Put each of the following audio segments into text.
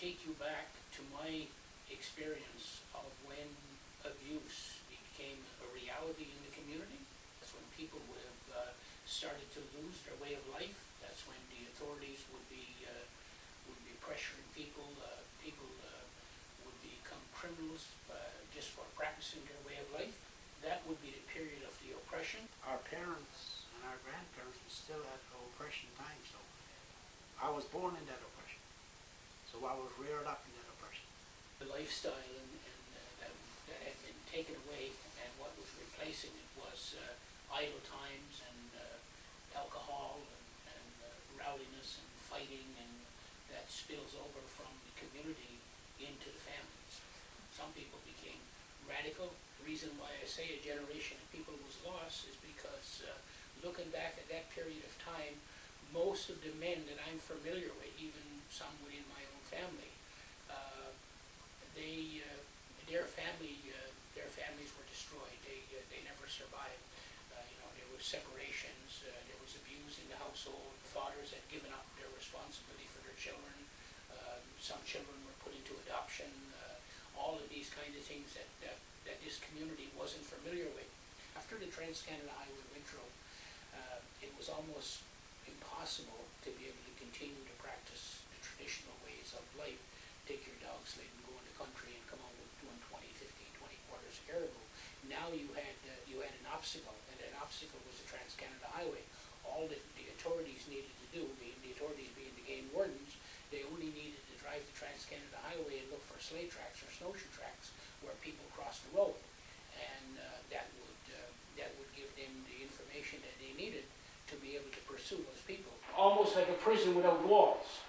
take you back to my experience of when abuse became a reality in the community. That's when people would have started to lose their way of life. That's when the authorities would be pressuring people. People would become criminals just for practicing their way of life. That would be the period of the oppression. Our parents and our grandparents were still at the oppression time, so I was born in that oppression. So I was reared up in that oppression. The lifestyle that had been taken away, and what was replacing it was idle times and alcohol and rowdiness and fighting, and that spills over from the community into the families. Some people became radical. The reason why I say a generation of people was lost is because looking back at that period of time, most of the men that I'm familiar with, even some within my own family, their families were destroyed. They never survived. There were separations. There was abuse in the household. Fathers had given up their responsibility for their children. Some children were put into adoption. All of these kinds of things that this community wasn't familiar with. After the Trans-Canada Highway went through, it was almost impossible to be able to continue to practice the traditional ways of life. Take your dog sled and go in the country and come home with doing 20, 15, 20 quarters of caribou. Now you had an obstacle, and that obstacle was the Trans-Canada Highway. All that the authorities needed to do, the authorities being the game wardens, they only needed to drive the Trans-Canada Highway and look for sleigh tracks or snowshoe tracks where people crossed the road, and that would give them the information that they needed to be able to pursue those people. Almost like a prison without walls.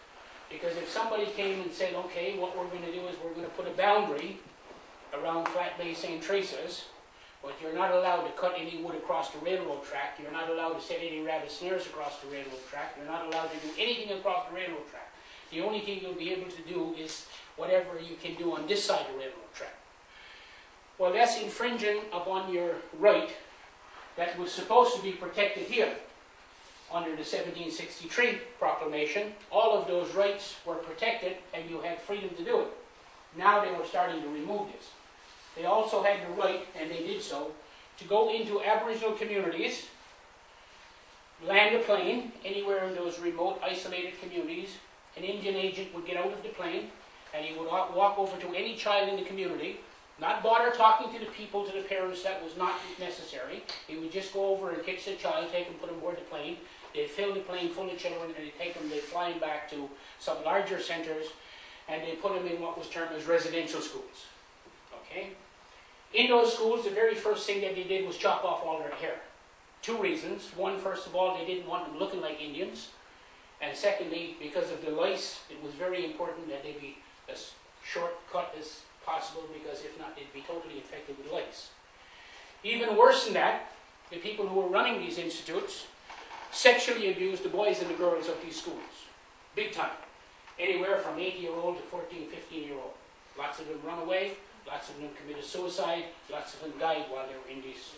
Because if somebody came and said, okay, what we're going to do is we're going to put a boundary around Flat Bay St. Teresa's, but you're not allowed to cut any wood across the railroad track, you're not allowed to set any rabbit snares across the railroad track, you're not allowed to do anything across the railroad track. The only thing you'll be able to do is whatever you can do on this side of the railroad track. Well, that's infringing upon your right that was supposed to be protected here. Under the 1763 proclamation, all of those rights were protected and you had freedom to do it. Now they were starting to remove this. They also had the right, and they did so, to go into Aboriginal communities, land a plane, anywhere in those remote, isolated communities. An Indian agent would get out of the plane and he would walk over to any child in the community, not bother talking to the people, to the parents, that was not necessary. He would just go over and catch the child, take him, put him aboard the plane. They'd fill the plane full of children and they'd take them, they'd fly them back to some larger centers, and they put them in what was termed as residential schools. Okay? In those schools, the very first thing that they did was chop off all their hair. Two reasons. One, first of all, they didn't want them looking like Indians. And secondly, because of the lice, it was very important that they be as short cut as possible, because if not, they'd be totally infected with lice. Even worse than that, the people who were running these institutes sexually abused the boys and the girls of these schools. Big time. Anywhere from 8-year-old to 14, 15-year-old. Lots of them run away, lots of them committed suicide, lots of them died while they were in these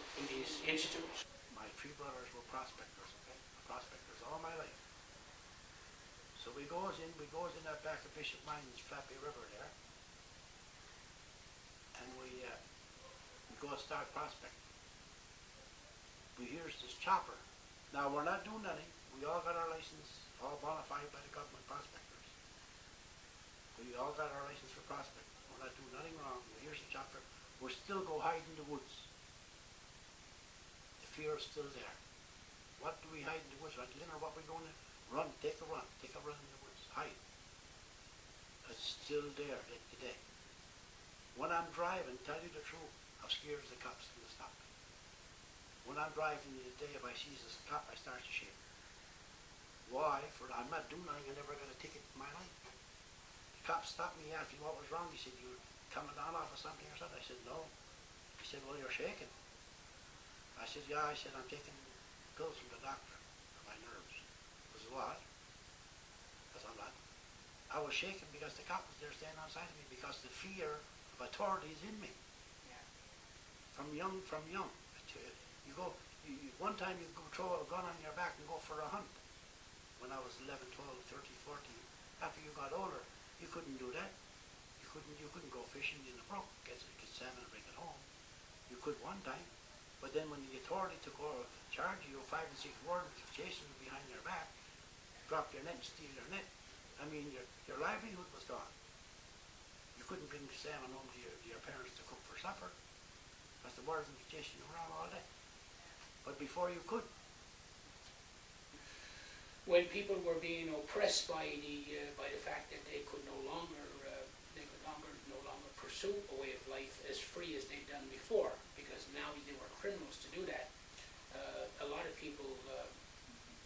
institutes. My three brothers were prospectors, okay? Prospectors all my life. So we goes in that back of Bishop Mines, Flat Bay River there, and we go start prospecting. We hears this chopper. Now we're not doing nothing. We all got our license, all bona fide by the government prospectors. We all got our license for prospecting. We're not doing nothing wrong. We hears the chopper. We're still go hide in the woods. The fear is still there. What do we hide in the woods? Like dinner, what we going to run? Take a run in the woods. Hide. It's still there today. When I'm driving, tell you the truth, I'm scared of the cops going to stop me. When I'm driving the day, if I see this cop, I start to shake. Why? For I'm not doing anything. I never got a ticket in my life. The cop stopped me, asked me what was wrong. He said, "You coming down off of something or something?" I said, "No." He said, "Well, you're shaking." I said, "Yeah." I said, "I'm taking pills from the doctor for my nerves." I said, "What?" I said, "I'm not." I was shaking because the cop was there standing outside of me, because the fear of authority is in me. Yeah. From young. One time you go throw a gun on your back and go for a hunt. When I was 11, 12, 13, 14, after you got older, You couldn't do that. You couldn't go fishing in the brook, get salmon and bring it home. You could one time, but then when the authority took over charge of you, 5 and 6 wardens chasing you behind your back, drop your net and steal your net. I mean, your livelihood was gone. You couldn't bring the salmon home to your parents to cook for supper, because the wardens were chasing you around all day. But before you could. When people were being oppressed by the fact that they could no longer pursue a way of life as free as they'd done before, because now they were criminals to do that. A lot of people,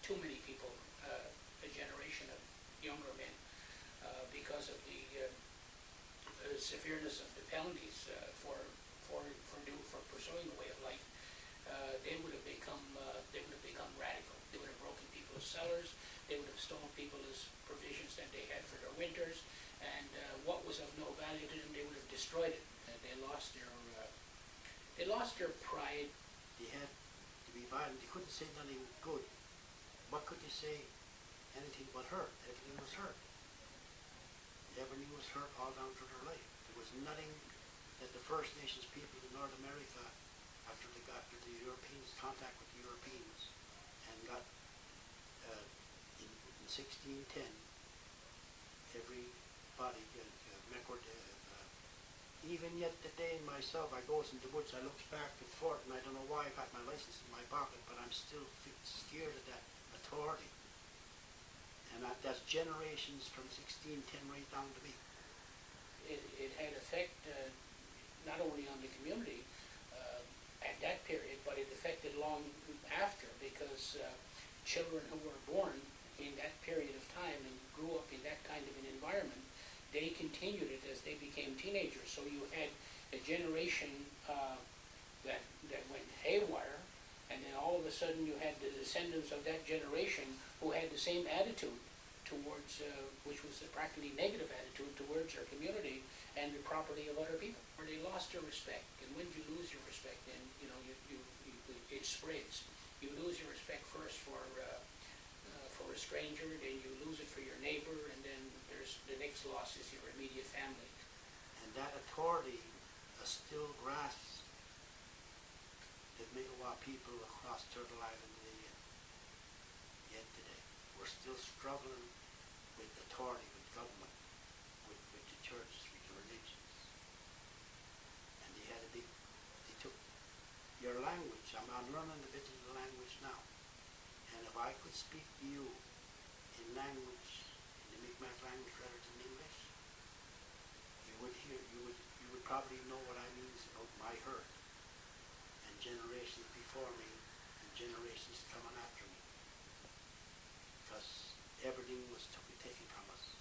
too many people, a generation of younger men, because of the severeness of the penalties for pursuing a way of life, they would have become radical. They would have broken people's cellars. They would have stolen people's provisions that they had for their winters, and what was of no value to them, they would have destroyed it. They lost their pride. They had to be violent. They couldn't say nothing good. What could they say? Anything but hurt. Everything was hurt. Everything was hurt all down through their life. There was nothing that the First Nations people in North America, after the Europeans, contact with the Europeans, and got in 1610, everybody, even yet today myself, I goes in the woods, I looks back at Fort, and I don't know why I got my license in my pocket, but I'm still scared of that authority. And that's generations from 1610 right down to me. It had effect not only on the community at that period, but it affected long after, because children who were born in that period of time and grew up in that kind of an environment, they continued it as they became teenagers. So you had a generation that went haywire, and then all of a sudden you had the descendants of that generation who had the same attitude towards, which was a practically negative attitude towards their community and the property of other people. Where they lost their respect, and when you lose your respect, then it spreads. You lose your respect first for a stranger, then you lose it for your neighbor, and then the next loss is your immediate family. And that authority still grasps the Mi'kmaq people across Turtle Island yet today. We're still struggling with authority, with government, with the churches, with the religions. And they took your language. I'm learning a bit of the language now. And if I could speak to you in language, in the Mi'kmaq language rather than English, you would probably know what I mean about my hurt, and generations before me, and generations coming after me. Because everything was taken from us.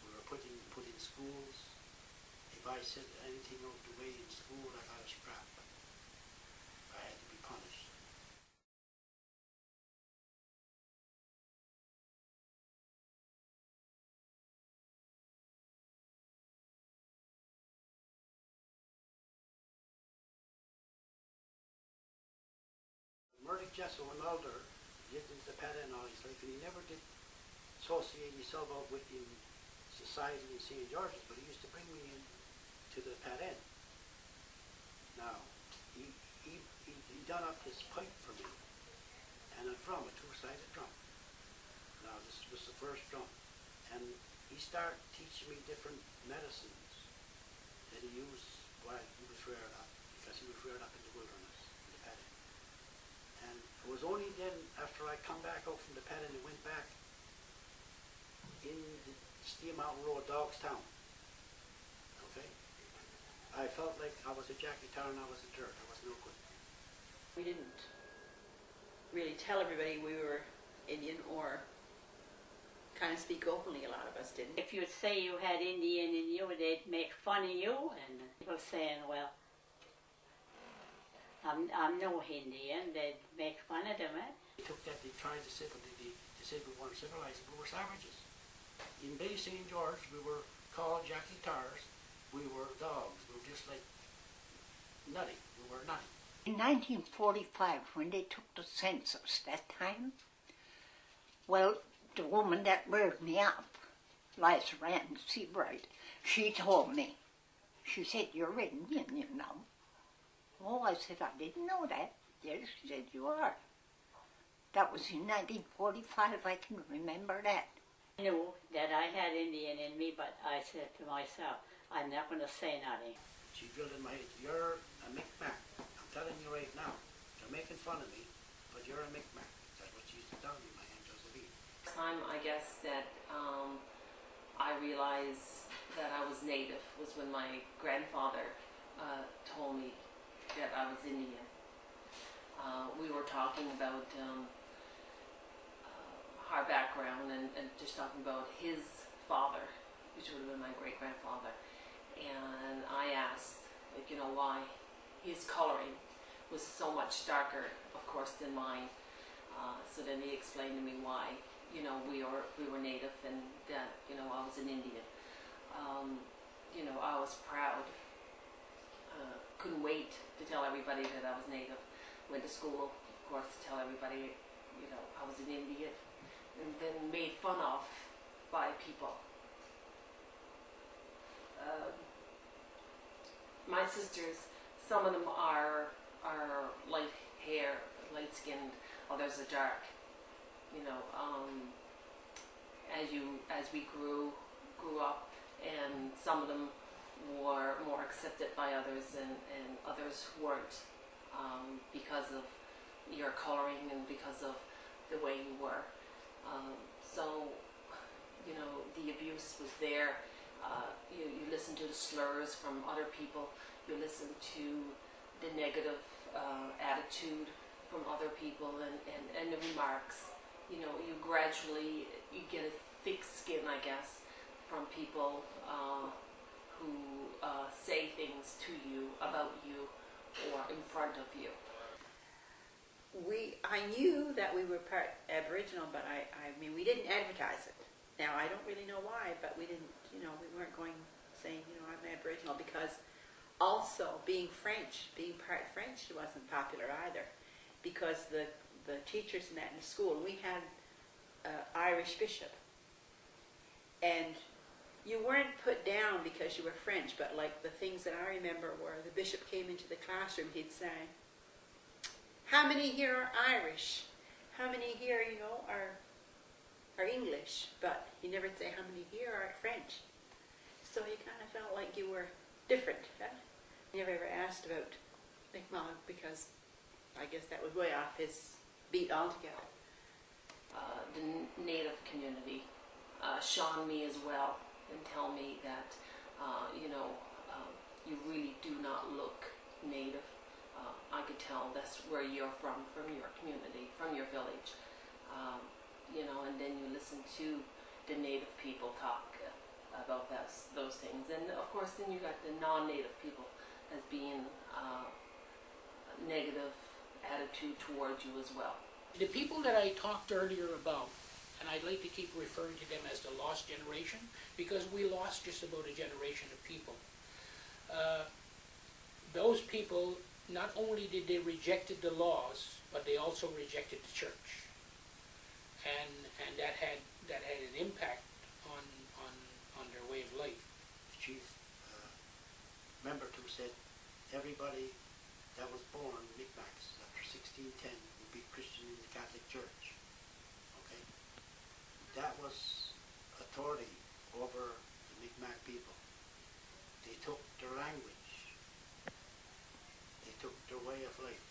We were put in schools. If I said anything out the way in school, I got a scrap. I had to be punished. Murdoch Jesso and Alder lived in the Padan all his life, and he never did associate himself out with in society in St. George's, but he used to bring me in to the Padan. Now, he done up this pipe for me, and a drum, a two-sided drum. Now, this was the first drum. And he started teaching me different medicines that he used while he was reared up, because he was reared up in the wilderness, in the Padan. And it was only then, after I come back out from the Padan and went back in the Steel Mountain Road, Dogstown, okay? I felt like I was a Jackie Tar and I was a dirt. I was no good. We didn't really tell everybody we were Indian, or kind of speak openly, a lot of us didn't. If you'd say you had Indian in you, they'd make fun of you, and people saying, well, I'm no Indian, they'd make fun of them, eh? They took that, they tried to say, they said we weren't civilized, we were savages. In Bay St. George, we were called Jackie Tars, we were dogs, we were just like nutty, we were nutty. In 1945, when they took the census that time, well, the woman that reared me up, Liza Rand Seabright, she told me. She said, "You're Indian, you know." Oh, I said, "I didn't know that." Yes, she said, "You are." That was in 1945, I can remember that. I knew that I had Indian in me, but I said to myself, I'm not going to say nothing. She drilled in my head, "You're a Micmac. I'm telling you right now. You're making fun of me, but you're a Micmac." That's what she used to tell me, my Aunt Josephine. Time I guess that I realized that I was Native was when my grandfather told me that I was Indian. We were talking about our background and just talking about his father, which would have been my great-grandfather. And I asked, like, you know, why his coloring was so much darker, of course, than mine. So then he explained to me why, you know, we were Native and that, you know, I was an Indian. You know, I was proud. Couldn't wait to tell everybody that I was Native. Went to school, of course, to tell everybody, you know, I was an Indian. And then made fun of by people. My sisters, some of them are light hair, light skinned, others are dark. You know, as we grew up, and some of them were more accepted by others, and others weren't, because of your coloring and because of the way you were. So, you know, the abuse was there. You listen to the slurs from other people. You listen to the negative attitude from other people and the remarks. You know, you gradually, you get a thick skin, I guess, from people who say things to you, about you, or in front of you. I knew that we were part Aboriginal, but I mean, we didn't advertise it. Now, I don't really know why, but we didn't, you know, we weren't going saying, you know, I'm Aboriginal, because also being French, being part French wasn't popular either, because the teachers in the school, we had Irish bishop, and you weren't put down because you were French, but like the things that I remember were the bishop came into the classroom, he'd say, "How many here are Irish? How many here, you know, are English?" But he never say how many here are French. So you kind of felt like you were different. Huh? He never ever asked about Mi'kmaq, because I guess that was way off his beat altogether. The Native community shun me as well and tell me that, you know, you really do not look Native. I could tell that's where you're from your community, from your village. You know, and then you listen to the Native people talk about those things. And of course then you got the non-Native people as being negative attitude towards you as well. The people that I talked earlier about, and I'd like to keep referring to them as the lost generation, because we lost just about a generation of people. Those people, not only did they rejected the laws, but they also rejected the church, and that had an impact on their way of life. The chief member too said everybody that was born Micmacs after 1610 would be Christian in the Catholic Church. Okay, that was authority over the Micmac people. They took their language. They took their way of life.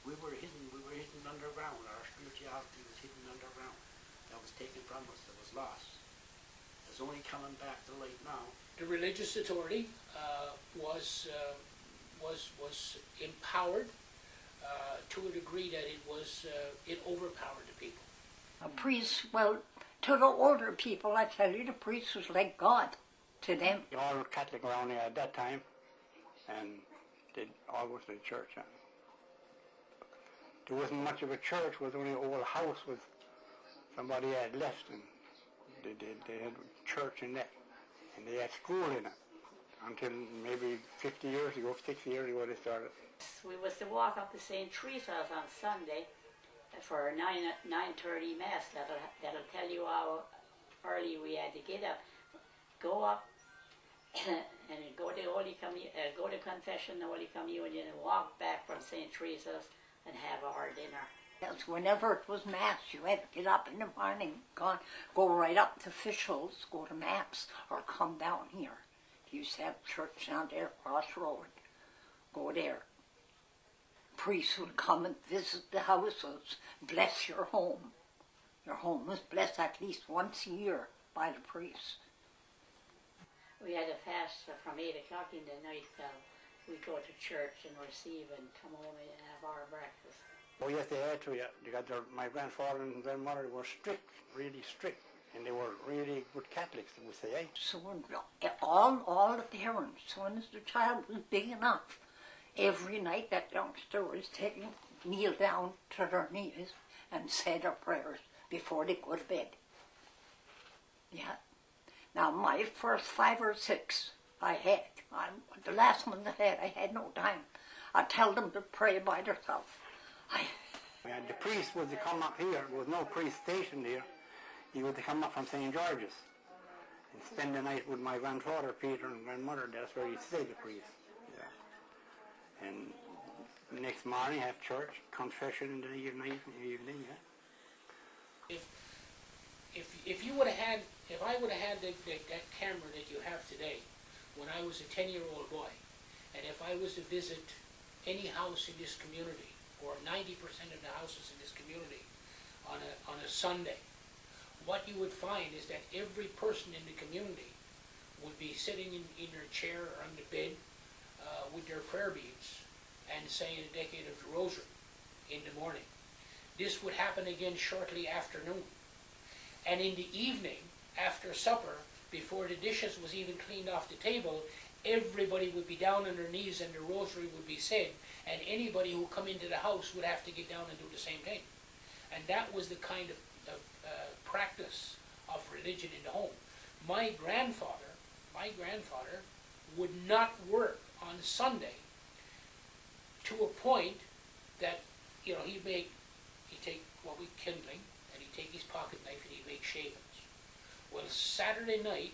We were hidden underground. Our spirituality was hidden underground. That was taken from us, that was lost. It's only coming back to light now. The religious authority was empowered to a degree that it overpowered the people. A priest, well, to the older people, I tell you, the priest was like God to them. All were Catholic around here at that time, and they all go to the church. And there wasn't much of a church. It was only an old house with somebody had left, and they had church in that, and they had school in it until maybe 50 years ago, 60 years ago they started. We was to walk up to St. Teresa's on Sunday for 9:30 Mass. That'll tell you early we had to get up, go up, and go to go to confession, the Holy Communion, and walk back from St. Teresa's and have our dinner. Yes, whenever it was Mass, you had to get up in the morning, go right up to Fischel's, go to Mass, or come down here. You used to have church down there, Crossroad. Go there. Priests would come and visit the houses, bless your home. Your home was blessed at least once a year by the priest. We had a fast from 8 o'clock in the night. We go to church and receive and come home and have our breakfast. Oh yes, they had to, yeah. Because my grandfather and grandmother were strict, really strict. And they were really good Catholics, they would say, eh? So all the parents, as soon as the child was big enough, every night that youngster was kneel down to their knees and say their prayers before they go to bed. Yeah. Now my first 5 or 6 I had, the last one I had no time. I tell them to pray by themselves. And the priest was to come up here. There was no priest stationed here. He was to come up from St. George's and spend the night with my grandfather, Peter, and grandmother. That's where he stayed, the priest. Yeah. And the next morning, have church, confession in the evening, yeah. If you would have had, if I would have had that camera that you have today, when I was a 10-year-old boy, and if I was to visit any house in this community, or 90% of the houses in this community, on a Sunday, what you would find is that every person in the community would be sitting in their chair or on the bed with their prayer beads and saying a decade of the rosary in the morning. This would happen again shortly after noon. And in the evening, after supper, before the dishes was even cleaned off the table, everybody would be down on their knees and the rosary would be said, and anybody who come into the house would have to get down and do the same thing. And that was the kind of practice of religion in the home. My grandfather would not work on Sunday to a point that, you know, he'd take what we kindling, and he'd take his pocket knife and he'd make shavings. Well, Saturday night,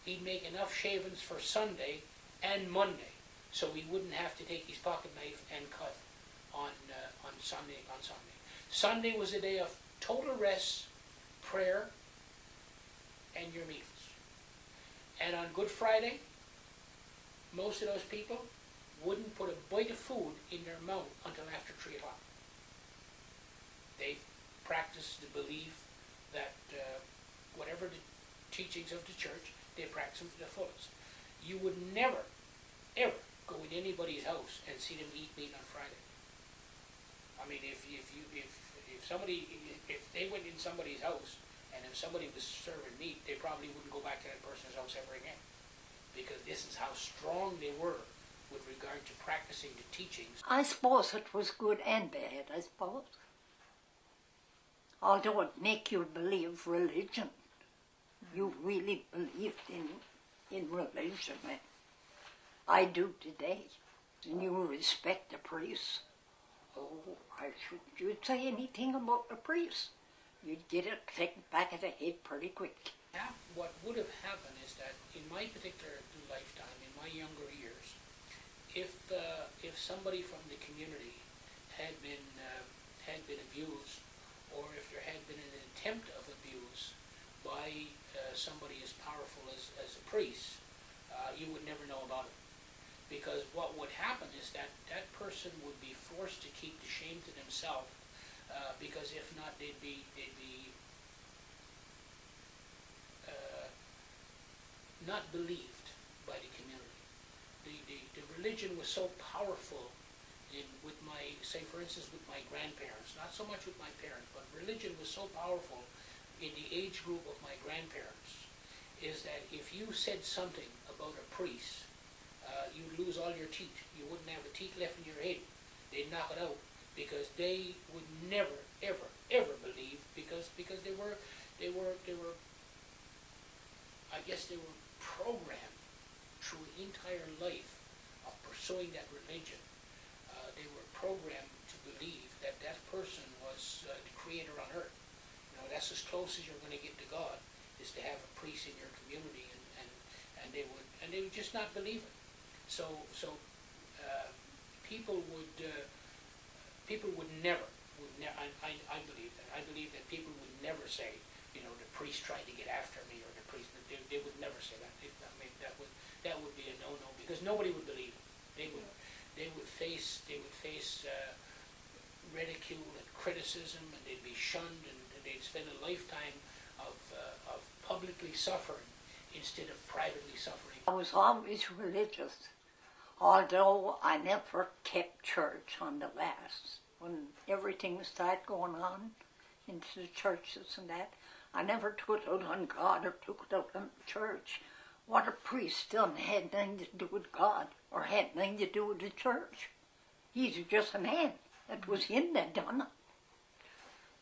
he'd make enough shavings for Sunday and Monday, so he wouldn't have to take his pocket knife and cut on Sunday. Sunday was a day of total rest, prayer, and your meals. And on Good Friday, most of those people wouldn't put a bite of food in their mouth until after 3 o'clock. They practiced the belief that whatever the teachings of the church, they practice them to the fullest. You would never, ever go in anybody's house and see them eat meat on Friday. I mean, if they went in somebody's house and if somebody was serving meat, they probably wouldn't go back to that person's house ever again, because this is how strong they were with regard to practicing the teachings. I suppose it was good and bad, I suppose. Although it make you believe religion. You really believed in religion. I do today. And you respect the priests. Oh, you'd say anything about the priests. You'd get it clicked back at the head pretty quick. What would have happened is that in my particular lifetime, in my younger years, if somebody from the community had been abused, or if there had been an attempt of abuse by somebody as powerful as a priest, you would never know about it. Because what would happen is that that person would be forced to keep the shame to themselves, because if not, they'd be not believed by the community. The religion was so powerful with my, say for instance, with my grandparents, not so much with my parents, but religion was so powerful in the age group of my grandparents, is that if you said something about a priest, you'd lose all your teeth. You wouldn't have a teeth left in your head. They'd knock it out, because they would never, ever, ever believe, because they were, I guess they were programmed through an entire life of pursuing that religion. They were programmed to believe that that person was the creator on earth. You know, that's as close as you're going to get to God. is to have a priest in your community, and they would just not believe it. So people would never, I believe that. I believe that people would never say, you know, the priest tried to get after me, or the priest, they would never say that. That would be a no-no, because nobody would believe it. They would face ridicule and criticism, and they'd be shunned, and they'd spend a lifetime of publicly suffering instead of privately suffering. I was always religious, although I never kept church on the last. When everything started going on into the churches and that, I never took it out on God or took it out on the church. What a priest done had nothing to do with God or had nothing to do with the church. He's just a man. It was him that done it.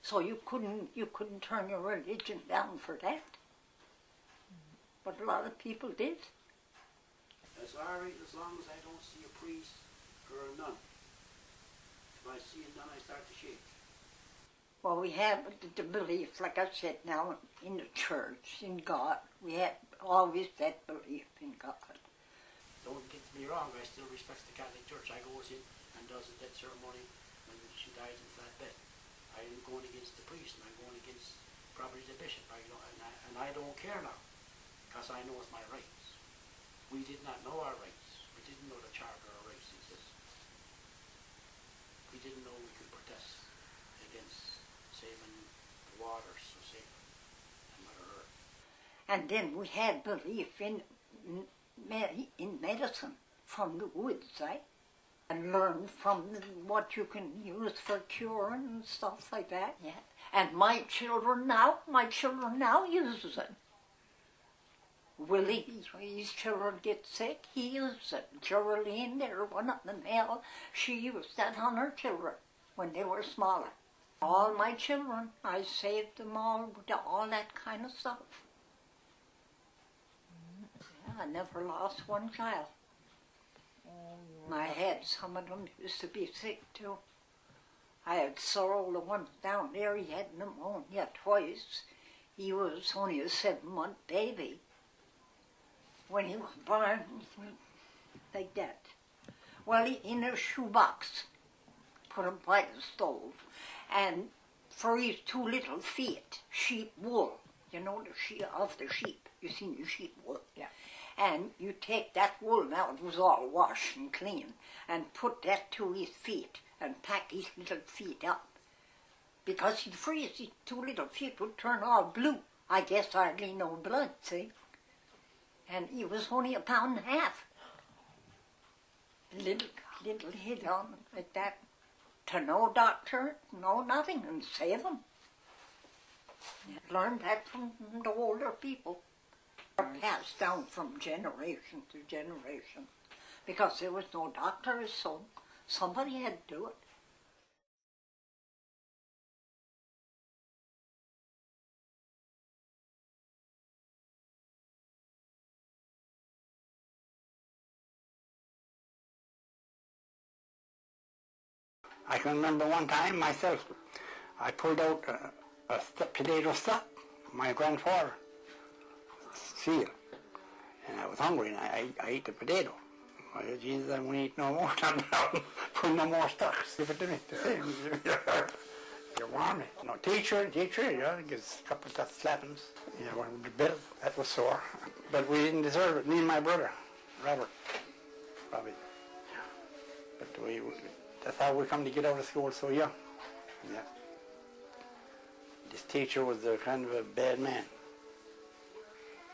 So you couldn't turn your religion down for that. But a lot of people did. That's all right as long as I don't see a priest or a nun. If I see a nun, I start to shake. Well, we have the belief, like I said now, in the church, in God. We have always that belief in God. Don't get me wrong, I still respect the Catholic Church. I goes in and does the death ceremony when she dies in flat bed. I am going against the priest, and I'm going against probably the bishop. And I don't care now, because I know it's my rights. We did not know our rights. We didn't know the Charter of Rights exists. We didn't know we could protest against saving the waters of Salem and Mother Earth. And then we had belief in medicine from the woods, and learn from what you can use for curing and stuff like that. Yeah. And my children now uses it. Willie, his children get sick, he uses it. Geraldine, they're one of them, she used that on her children when they were smaller. All my children, I saved them all that kind of stuff. Yeah, I never lost one child. I had some of them used to be sick too. I had Sorrel, the one down there, he had pneumonia twice. He was only a 7-month baby when he was born, like that. Well, in a shoebox, put him by the stove, and for his 2 little feet, sheep wool, you know, the sheep of the sheep. You seen the sheep wool? Yeah. And you take that wool, now it was all washed and clean, and put that to his feet and pack his little feet up. Because he'd freeze, his 2 little feet would turn all blue. I guess hardly no blood, see? And he was only 1.5 pounds. Little head on like that. To no doctor, no nothing, and save him. Learned that from the older people. Passed down from generation to generation. Because there was no doctors, so somebody had to do it. I can remember one time myself, I pulled out a potato stock, my grandfather seal, and I was hungry, and I ate the potato. I said, Jesus, I won't eat no more. Put no more stocks. Give it to me. You want me? No, teacher, yeah, gives a couple of slappings. Yeah, well, the bill, that was sore. But we didn't deserve it, me and my brother, Robert, probably. But that's how we come to get out of school so young. Yeah. This teacher was a kind of a bad man.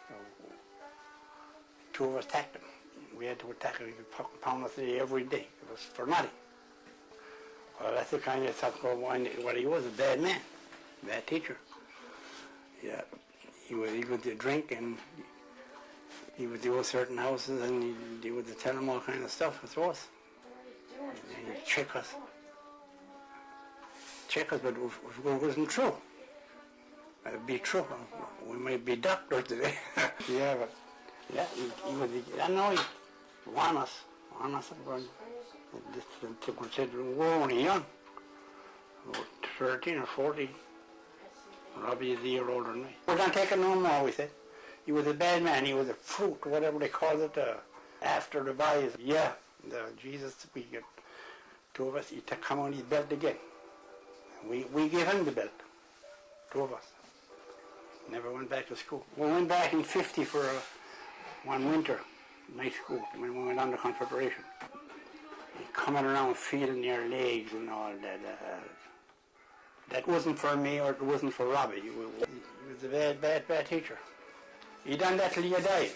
So, 2 of us attacked him. We had to attack him. He could pound us every day. It was for nothing. Well, that's the kind of stuff what he was, a bad man, bad teacher. Yeah. He would drink, and he would go to certain houses, and he would tell them all kind of stuff as well. And he'd check us. But if it wasn't true. It would be true. We might be doctors today. Yeah, but yeah, he would, I know he warned us about this. We were only young, about 13 or 14. Robbie is a year older than me. We're not taking no more, we said. He was a bad man. He was a fruit, whatever they call it, after the boys. Yeah, Jesus, we get two of us, he come on his belt again. We gave him the belt, two of us. Never went back to school. We went back in 50 for one winter, night school, when we went under Confederation. And coming around feeling your legs and all that. That wasn't for me or it wasn't for Robbie. He was a bad teacher. He done that till he died.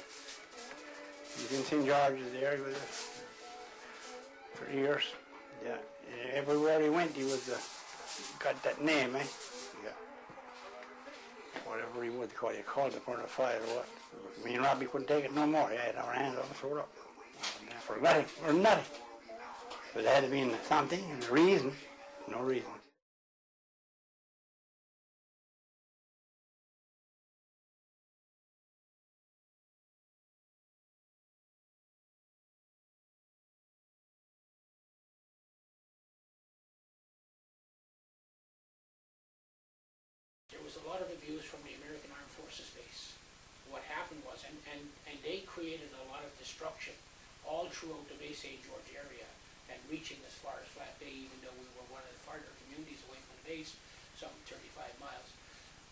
He's in St. George's there. He was for years. Yeah. Everywhere he went, he was got that name, eh? Yeah. Whatever he would call you, called it for the fire or what. Me and Robbie couldn't take it no more. He had our hands on the throat up. For nothing, or nothing. But there had to be something, and a reason. No reason. There was a lot of abuse from the American Armed Forces base. What happened was, and they created a lot of destruction all throughout the Bay St. George area and reaching as far as Flat Bay, even though we were one of the farther communities away from the base, some 35 miles.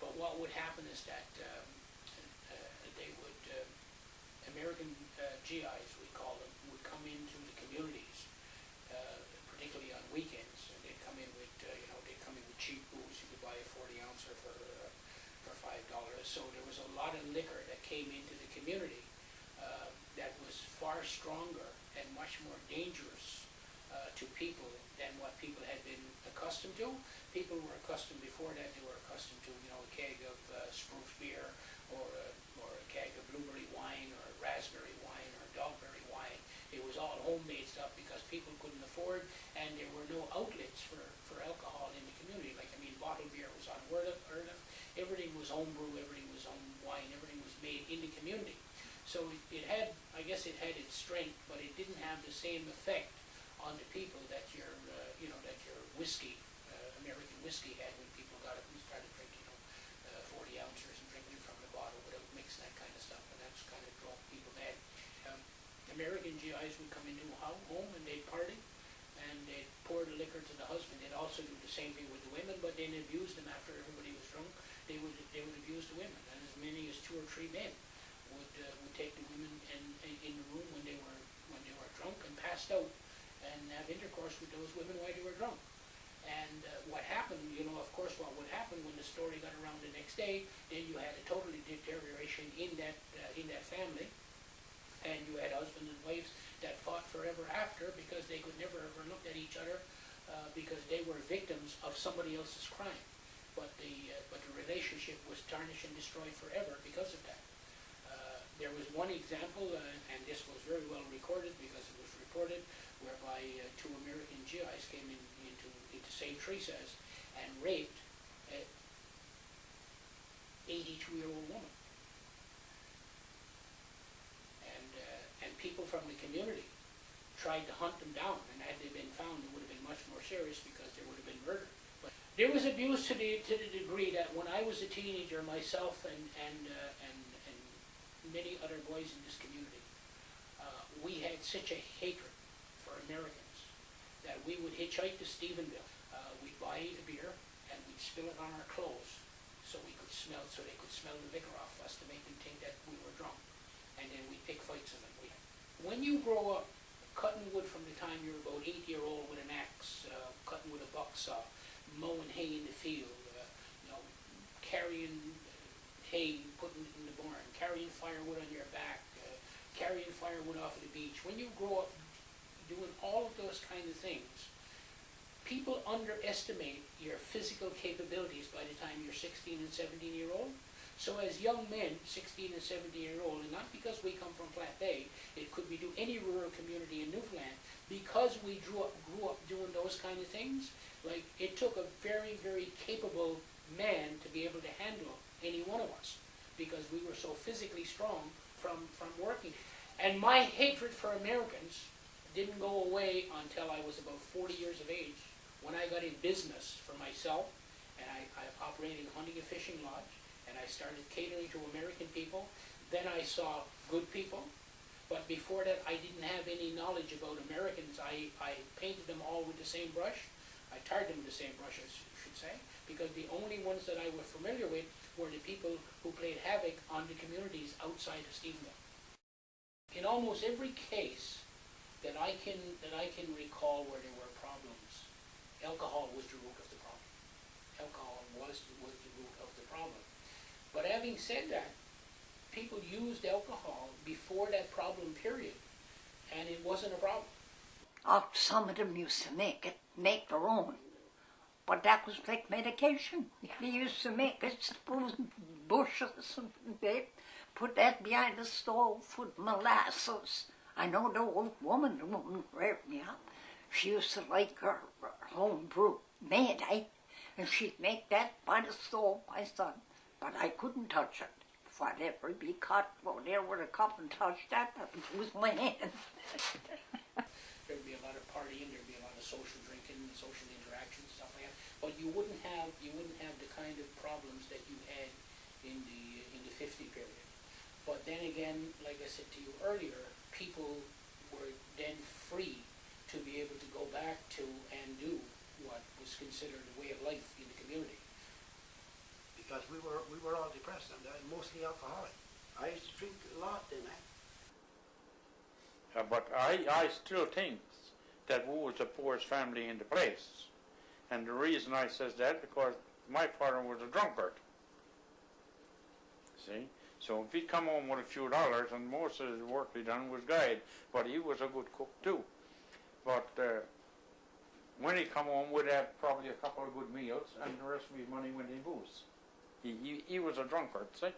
But what would happen is that they would, American GIs, we call them, would come into the communities, particularly on weekends, and they'd come in with, they'd come in with cheap booze. You could buy a 40 ouncer for $5. So there was a lot of liquor that came into the community that was far stronger and much more dangerous to people than what people had been accustomed to. People were accustomed before that, they were accustomed to, a keg of spruce beer or a keg of blueberry wine or raspberry wine or dogberry wine. It was all homemade stuff because people couldn't afford, and there were no outlets for alcohol in the community. Bottled beer was unheard of. Everything was homebrew, everything was home wine, everything was made in the community. So it had, I guess it had its strength, but it didn't have the same effect on the people that your whiskey, American whiskey had when people got it and started drinking, 40 ounces and drinking it from the bottle without mixing that kind of stuff, and that's kind of drove people mad. American GIs would come into a home and they'd party, and they'd pour the liquor to the husband. They'd also do the same thing with the women, but they'd abuse them after everybody was drunk. They would abuse the women, and as many as 2 or 3 men would take the women in the room when they were drunk and passed out, and have intercourse with those women while they were drunk. And what happened, of course, what would happen when the story got around the next day, then you had a total deterioration in that family, and you had husbands and wives that fought forever after because they could never ever look at each other because they were victims of somebody else's crime. But the relationship was tarnished and destroyed forever because of that. There was one example, and this was very well recorded because it was reported, whereby 2 American GIs came into St. Teresa's and raped an 82-year-old woman. And people from the community tried to hunt them down, and had they been found, it would have been much more serious because there would have been murder. But there was abuse to the degree that when I was a teenager, myself and many other boys in this community, we had such a hatred for Americans that we would hitchhike to Stephenville. We'd buy a beer and we'd spill it on our clothes so they could smell the liquor off us to make them think that we were drunk. And then we'd pick fights on them. When you grow up cutting wood from the time you're about 8-year-old with an axe, cutting with a buck saw, mowing hay in the field, carrying hay, putting it in the barn, carrying firewood on your back, carrying firewood off of the beach. When you grow up doing all of those kind of things, people underestimate your physical capabilities by the time you're 16 and 17-year-old. So as young men, 16 and 17-year-old, and not because we come from Flat Bay, it could be to any rural community in Newfoundland, because we grew up doing those kind of things, like it took a very, very capable man to be able to handle any one of us, because we were so physically strong from working. And my hatred for Americans didn't go away until I was about 40 years of age, when I got in business for myself and I operated a hunting and fishing lodge, and I started catering to American people. Then I saw good people, but before that I didn't have any knowledge about Americans. I painted them all with the same brush. I tarred them with the same brush, I should say, because the only ones that I was familiar with were the people who played havoc on the communities outside of Stephenville. In almost every case that I can recall where there were problems, alcohol was the root of the problem. Alcohol was the root of the problem. But having said that, people used alcohol before that problem period, and it wasn't a problem. Oh, some of them used to make their own. But that was like medication. They used to make it, suppose, bushes and they put that behind the stove with molasses. I know the old woman, the woman reared me up, she used to like her home brew, made, and she'd make that by the stove, my son. But I couldn't touch it. If I'd ever be caught there with a cup and touch that, that would lose my hand. There'd be a lot of partying, there'd be a lot of social drinking, social interactions, stuff like that. But you wouldn't have the kind of problems that you had in the 50 period. But then again, like I said to you earlier, people were then free to be able to go back to and do what was considered a way of life in the community. Because we were all depressed and mostly alcoholic. I used to drink a lot then. But I still think that we was the poorest family in the place. And the reason I says that, because my father was a drunkard. See? So if he'd come home with a few dollars, and most of his work he done was guide, but he was a good cook too. But when he come home, we'd have probably a couple of good meals, and the rest of his money went in booze. He was a drunkard, see?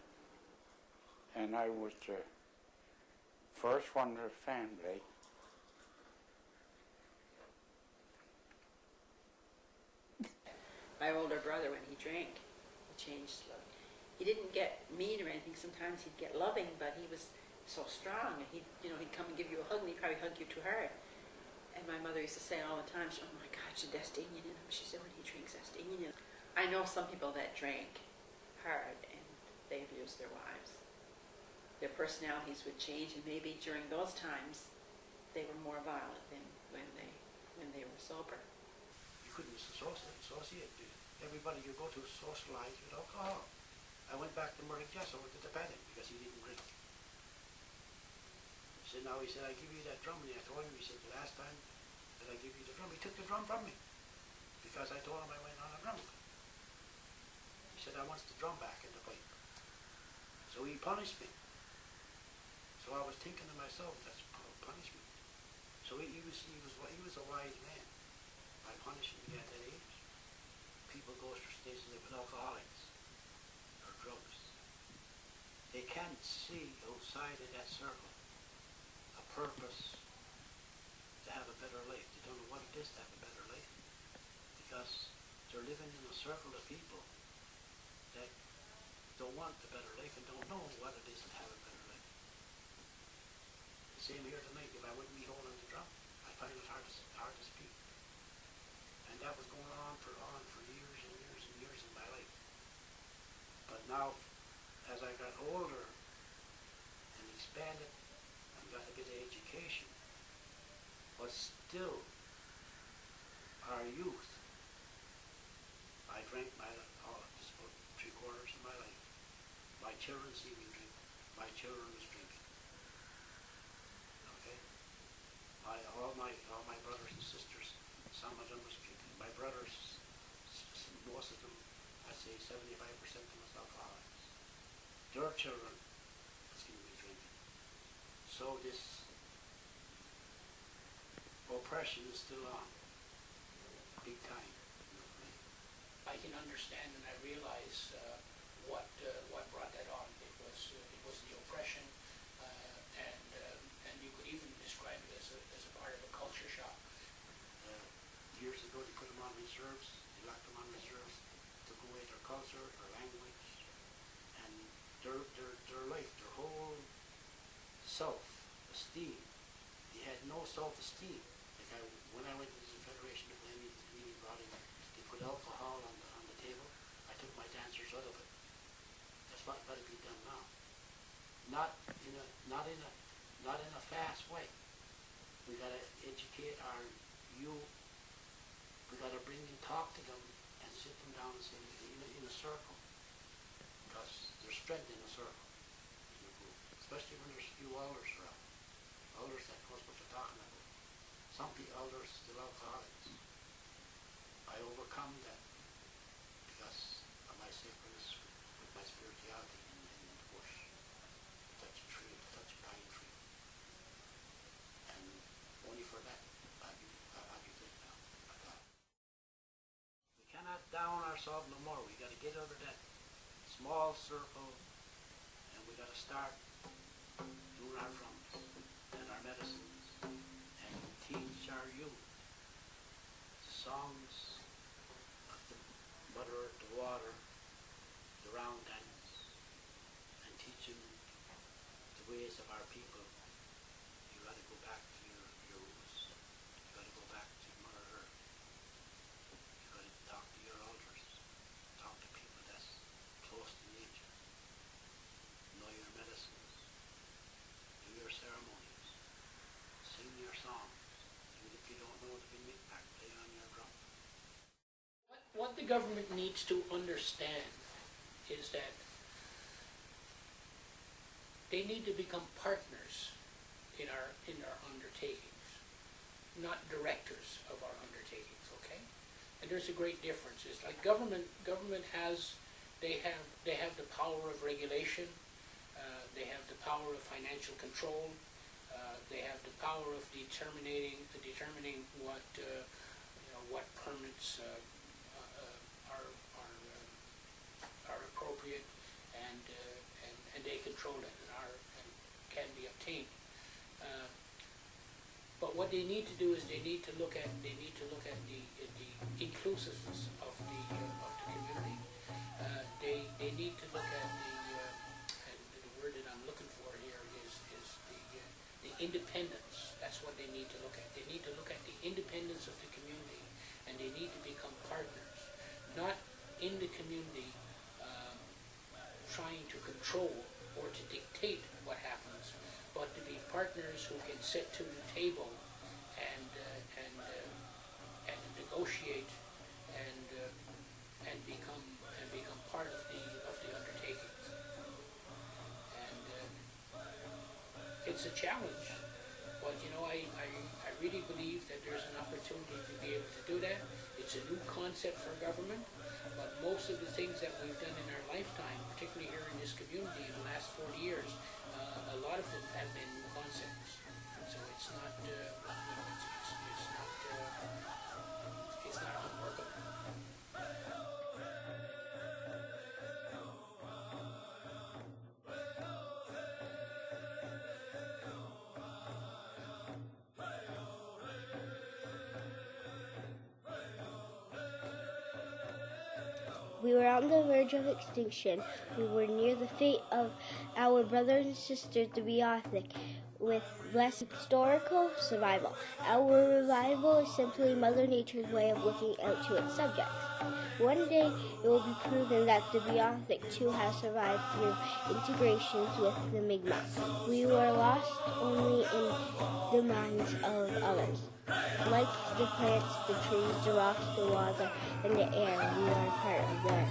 And I was the first one in the family. My older brother, when he drank, he changed. He didn't get mean or anything. Sometimes he'd get loving, but he was so strong, and he'd come and give you a hug, and he'd probably hug you too hard. And my mother used to say all the time, "Oh my God, she's Destinian," and she said, "When he drinks Destinian." I know some people that drank hard and they abused their wives. Their personalities would change, and maybe during those times they were more violent than when they were sober. You couldn't associate. Everybody you go to socialize with alcohol. I went back to Murray Jessel with the Tepanic because he didn't drink. He said, I give you that drum, and I told him, he said, the last time that I give you the drum, he took the drum from me because I told him I went on a drum. He said, I want the drum back in the pipe. So he punished me. So I was thinking to myself, that's punishment. So he was a wise man by punishing me at that age. People go through stages with alcoholics or drugs. They can't see outside of that circle a purpose to have a better life. They don't know what it is to have a better life because they're living in a circle of people that don't want a better life and don't know what it is to have a better life. The same here tonight. If I wouldn't be holding the drum, I find it hard to speak. And that was going on for years and years and years in my life. But now, as I got older and expanded and got a bit of education, but still our youth, I drank just about 3/4 of my life. My children see me drink. My children was drinking. Okay? All my brothers and sisters, some of them was drinking. My brothers, most of them, I'd say 75% of them was alcoholics. Their children was going to be drinking. So this oppression is still on, big time. I can understand and I realize what brought that on. It was the oppression, and you could even describe it as a part of a culture shock. Years ago, they put them on reserves. They locked them on reserves, took away their culture, their language, and their life, their whole self-esteem. They had no self-esteem. Like when I went to the Federation of Women, brought in, they put alcohol on the table. took my dancers out of it. That's what got to be done now. Not in a fast way. We got to educate our youth. We got to bring and talk to them and sit them down and say in a circle, because there's strength in a circle, in a group, especially when there's few elders around. Elders that knows what they're talking about. Some people elders still alcoholics. I overcome that because of my sacredness with my spirituality in the bush. Touch a tree, touch a pine tree. And only for that, I'd be good now. We cannot down ourselves no more. We got to get out of that small circle, and we got to start doing our drums and our medicines and teach our youth songs of the mother, the water, the round dance, and teach them the ways of our people. You got to go back to your roots. You got to go back to Mother Earth. You got to talk to your elders. Talk to people that's close to nature. Know your medicines. Do your ceremonies. Sing your songs. Even if you don't know the Bimikmak, play on your drum. What the government needs to understand is that they need to become partners in our undertakings, not directors of our undertakings. Okay, and there's a great difference. It's like government has they have the power of regulation, they have the power of financial control, they have the power of determining what what permits are appropriate, and they control it and can be obtained. But what they need to do is they need to look at the inclusiveness of the community. They need to look at the word that I'm looking for here is the independence. That's what they need to look at. They need to look at the independence of the community, and they need to become partners, not in the community trying to control or to dictate what happens, but to be partners who can sit to the table and negotiate and become part of the undertakings. And it's a challenge, but I really believe that there's an opportunity to be able to do that. It's a new concept for government, but most of the things that we've done in our lifetime, particularly here in this community in the last 40 years, a lot of them have been new concepts. So it's not unworkable. We were on the verge of extinction. We were near the fate of our brothers and sisters, the Beothic, with less historical survival. Our revival is simply Mother Nature's way of looking out to its subjects. One day it will be proven that the Beothic too has survived through integrations with the Mi'kmaq. We were lost only in the minds of others. Like the plants, the trees, the rocks, the water, and the air, we are part of them.